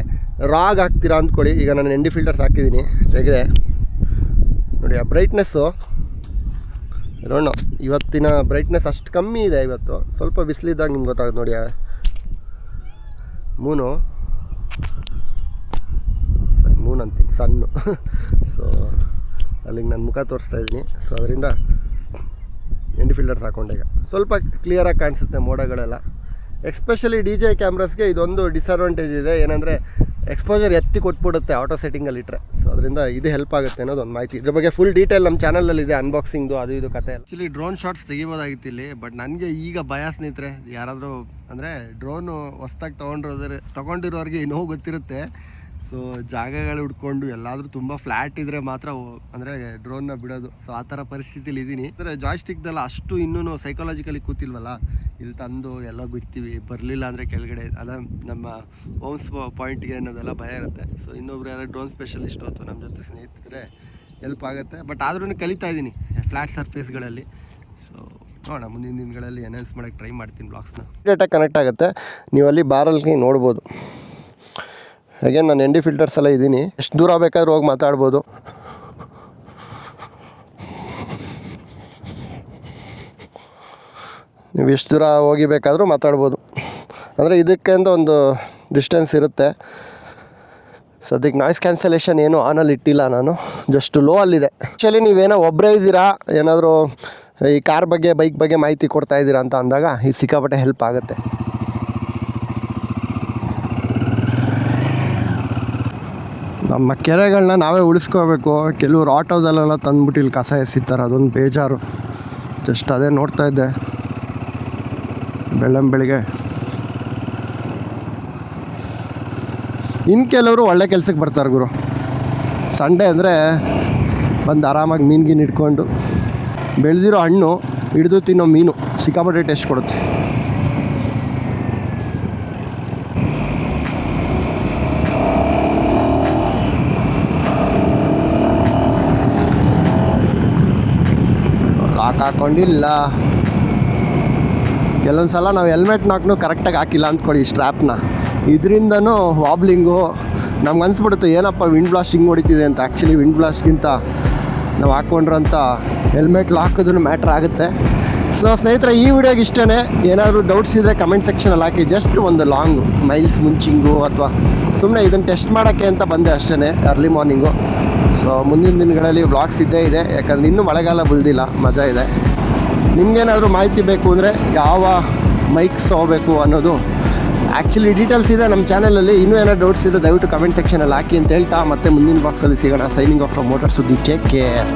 ರಾಗ್ ಹಾಕ್ತೀರಾ ಅಂದ್ಕೊಳ್ಳಿ. ಈಗ ನಾನು ND ಫಿಲ್ಟರ್ಸ್ ಹಾಕಿದ್ದೀನಿ, ತೆಗೆದೆ ನೋಡಿ. ಆ ಬ್ರೈಟ್ನೆಸ್ಸು ನೋಡೋಣ, ಇವತ್ತಿನ ಬ್ರೈಟ್ನೆಸ್ ಅಷ್ಟು ಕಮ್ಮಿ ಇದೆ. ಇವತ್ತು ಸ್ವಲ್ಪ ಬಿಸಿಲಿದ್ದಾಗ ನಿಮ್ಗೆ ಗೊತ್ತಾಗುತ್ತೆ ನೋಡಿ. ಮೂನು ಅಂತೀನಿ, ಸಣ್ಣು. ಸೊ ಅಲ್ಲಿಗೆ ನಾನು ಮುಖ ತೋರಿಸ್ತಾ ಇದ್ದೀನಿ. ಸೊ ಅದರಿಂದ ND ಫಿಲ್ಟರ್ಸ್ ಹಾಕೊಂಡೆ. ಈಗ ಸ್ವಲ್ಪ ಕ್ಲಿಯರಾಗಿ ಕಾಣಿಸುತ್ತೆ ಮೋಡಗಳೆಲ್ಲ. ಎಕ್ಸ್ಪೆಷಲಿ DJI ಕ್ಯಾಮ್ರಾಸ್ಗೆ ಇದೊಂದು ಡಿಸ್ಅಡ್ವಾಂಟೇಜ್ ಇದೆ, ಏನಂದರೆ ಎಕ್ಸ್ಪೋಜರ್ ಎತ್ತಿ ಕೊಟ್ಬಿಡುತ್ತೆ ಆಟೋ ಸೆಟ್ಟಿಂಗಲ್ಲಿ ಇಟ್ಟರೆ. ಸೊ ಅದರಿಂದ ಇದು ಹೆಲ್ಪ್ ಆಗುತ್ತೆ ಅನ್ನೋದು ಒಂದು ಮಾಹಿತಿ. ಇದ್ರ ಬಗ್ಗೆ ಫುಲ್ ಡೀಟೇಲ್ ನಮ್ಮ ಚಾನಲಲ್ಲಿದೆ, ಅನ್ಬಾಕ್ಸಿಂಗ್ದು ಅದು ಇದು ಕತೆ. ಆ್ಯಕ್ಚುಲಿ ಡ್ರೋನ್ ಶಾಟ್ಸ್ ತೆಗಿಬೋದಾಗಿತ್ತು ಇಲ್ಲಿ, ಬಟ್ ನನಗೆ ಈಗ ಭಯ ಸ್ನೇಹಿತರೆ. ಯಾರಾದರೂ ಅಂದರೆ ಡ್ರೋನು ಹೊಸ್ದಾಗಿ ತೊಗೊಂಡಿರೋರಿಗೆ ಇನ್ನೂ ಗೊತ್ತಿರುತ್ತೆ. ಸೊ ಜಾಗಗಳು ಹುಡ್ಕೊಂಡು ಎಲ್ಲಾದರೂ ತುಂಬ ಫ್ಲ್ಯಾಟ್ ಇದ್ದರೆ ಮಾತ್ರ ಅಂದರೆ ಡ್ರೋನ್ನ ಬಿಡೋದು. ಸೊ ಆ ಥರ ಪರಿಸ್ಥಿತಿಲಿ ಇದ್ದೀನಿ. ಅಂದರೆ ಜಾಯ್ಸ್ಟಿಕ್ದೆಲ್ಲ ಅಷ್ಟು ಇನ್ನೂ ಸೈಕಾಲಜಿಕಲಿ ಕೂತಿಲ್ವಲ್ಲ, ಇಲ್ಲಿ ತಂದು ಎಲ್ಲ ಬಿಡ್ತೀವಿ, ಬರಲಿಲ್ಲ ಅಂದರೆ ಕೆಳಗಡೆ ಅದ ನಮ್ಮ ಹೋಮ್ಸ್ ಪಾಯಿಂಟ್ಗೆ ಅನ್ನೋದೆಲ್ಲ ಭಯ ಇರುತ್ತೆ. ಸೊ ಇನ್ನೊಬ್ರು ಯಾರು ಡ್ರೋನ್ ಸ್ಪೆಷಲಿಸ್ಟ್ ಹೊತ್ತು ನಮ್ಮ ಜೊತೆ ಸ್ನೇಹಿತರೆ ಹೆಲ್ಪ್ ಆಗುತ್ತೆ. ಬಟ್ ಆದ್ರೂ ಕಲಿತಾ ಇದ್ದೀನಿ ಫ್ಲ್ಯಾಟ್ ಸರ್ಫೇಸ್ಗಳಲ್ಲಿ. ಸೊ ನೋಡೋಣ, ಮುಂದಿನ ದಿನಗಳಲ್ಲಿ ಎನ್ಹಾನ್ಸ್ ಮಾಡೋಕ್ಕೆ ಟ್ರೈ ಮಾಡ್ತೀನಿ ಬ್ಲಾಗ್ಸ್ನ. ಡೇಟಾಗಿ ಕನೆಕ್ಟ್ ಆಗುತ್ತೆ, ನೀವು ಅಲ್ಲಿ ಬಾರಲ್ಲಿ ನೋಡ್ಬೋದು. ಹಾಗೆ ನಾನು ND ಫಿಲ್ಟರ್ಸ್ ಎಲ್ಲ ಇದ್ದೀನಿ, ಎಷ್ಟು ದೂರ ಬೇಕಾದ್ರೂ ಹೋಗಿ ಮಾತಾಡ್ಬೋದು. ನೀವು ಎಷ್ಟು ದೂರ ಹೋಗಿ ಬೇಕಾದರೂ ಮಾತಾಡ್ಬೋದು. ಅಂದರೆ ಇದಕ್ಕೆ ಅಂತ ಒಂದು ಡಿಸ್ಟೆನ್ಸ್ ಇರುತ್ತೆ. ಸದ್ಯಕ್ಕೆ ನಾಯ್ಸ್ ಕ್ಯಾನ್ಸಲೇಷನ್ ಏನೂ ಆನಲ್ಲಿ ಇಟ್ಟಿಲ್ಲ ನಾನು, ಜಸ್ಟ್ ಲೋ ಅಲ್ಲಿದೆ. ಆ್ಯಕ್ಚುಲಿ ನೀವೇನೋ ಒಬ್ಬರೇ ಇದ್ದೀರಾ, ಏನಾದರೂ ಈ ಕಾರ್ ಬಗ್ಗೆ ಬೈಕ್ ಬಗ್ಗೆ ಮಾಹಿತಿ ಕೊಡ್ತಾ ಇದ್ದೀರಾ ಅಂತ ಅಂದಾಗ ಇದು ಸಿಕ್ಕಾಪಟ್ಟೆ ಹೆಲ್ಪ್ ಆಗುತ್ತೆ. ನಮ್ಮ ಕೆರೆಗಳನ್ನ ನಾವೇ ಉಳಿಸ್ಕೋಬೇಕು. ಕೆಲವರು ಆಟೋದಲ್ಲೆಲ್ಲ ತಂದುಬಿಟ್ಟು ಇಲ್ಲಿ ಕಸ ಎಸಿತಾರೆ, ಅದೊಂದು ಬೇಜಾರು. ಜಸ್ಟ್ ಅದೇ ನೋಡ್ತಾ ಇದ್ದೆ ಬೆಳಗ್ಗೆ. ಇನ್ನು ಕೆಲವರು ಒಳ್ಳೆ ಕೆಲಸಕ್ಕೆ ಬರ್ತಾರೆ ಗುರು. ಸಂಡೇ ಅಂದರೆ ಬಂದು ಆರಾಮಾಗಿ ಮೀನು ಇಟ್ಕೊಂಡು ಬೆಳೆದಿರೋ ಹಣ್ಣು ಹಿಡಿದು ತಿನ್ನೋ ಮೀನು ಸಿಕ್ಕಾಪಟ್ಟೆ ಟೇಸ್ಟ್ ಕೊಡುತ್ತೆ. ಲಾಕ್ ಹಾಕ್ಕೊಂಡಿಲ್ಲ. ಕೆಲವೊಂದು ಸಲ ನಾವು ಹೆಲ್ಮೆಟ್ನಾಗೂ ಕರೆಕ್ಟಾಗಿ ಹಾಕಿಲ್ಲ ಅಂದ್ಕೊಳ್ಳಿ ಸ್ಟ್ರ್ಯಾಪ್ನ, ಇದರಿಂದನೂ ವಾಬ್ಲಿಂಗು ನಮ್ಗೆ ಅನಿಸ್ಬಿಡುತ್ತೆ ಏನಪ್ಪ ವಿಂಡ್ ಬ್ಲಾಸ್ಟ್ ಹಿಂಗೆ ಹೊಡಿತಿದೆ ಅಂತ. ಆ್ಯಕ್ಚುಲಿ ವಿಂಡ್ ಬ್ಲಾಸ್ಟ್ಗಿಂತ ನಾವು ಹಾಕ್ಕೊಂಡಿರೋಂಥ ಹೆಲ್ಮೆಟ್ ಹಾಕೋದನ್ನು ಮ್ಯಾಟ್ರ್ ಆಗುತ್ತೆ. ಸೊ ಸ್ನೇಹಿತರೆ, ಈ ವಿಡಿಯೋಗೆ ಇಷ್ಟೇ. ಏನಾದರೂ ಡೌಟ್ಸ್ ಇದ್ದರೆ ಕಮೆಂಟ್ ಸೆಕ್ಷನಲ್ಲಿ ಹಾಕಿ. ಜಸ್ಟ್ ಒಂದು ಲಾಂಗ್ ಮೈಲ್ಸ್ ಮುಂಚಿಂಗು ಅಥವಾ ಸುಮ್ಮನೆ ಇದನ್ನು ಟೆಸ್ಟ್ ಮಾಡೋಕ್ಕೆ ಅಂತ ಬಂದೆ ಅಷ್ಟೇ, ಅರ್ಲಿ ಮಾರ್ನಿಂಗು. ಸೊ ಮುಂದಿನ ದಿನಗಳಲ್ಲಿ ವ್ಲಾಗ್ಸ್ ಇದ್ದೇ ಇದೆ, ಯಾಕಂದರೆ ಇನ್ನೂ ಮಳೆಗಾಲ ಬೀಳ್ದಿಲ್ಲ, ಮಜಾ ಇದೆ. ನಿಮಗೇನಾದರೂ ಮಾಹಿತಿ ಬೇಕು ಅಂದರೆ ಯಾವ ಮೈಕ್ಸ್ ತೊಗೋಬೇಕು ಅನ್ನೋದು ಆ್ಯಕ್ಚುಲಿ ಡೀಟೇಲ್ಸ್ ಇದೆ ನಮ್ಮ ಚಾನಲಲ್ಲಿ. ಇನ್ನೂ ಏನಾದ್ರು ಡೌಟ್ಸ್ ಇದೆ ದಯವಿಟ್ಟು ಕಮೆಂಟ್ ಸೆಕ್ಷನಲ್ಲಿ ಹಾಕಿ ಅಂತ ಹೇಳ್ತಾ ಮತ್ತೆ ಮುಂದಿನ ಬಾಕ್ಸಲ್ಲಿ ಸಿಗೋಣ. ಸೈನಿಂಗ್ ಆಫ್ ಫ್ರಮ್ ಮೋಟರ್ ಸುದ್ದಿ. Take care.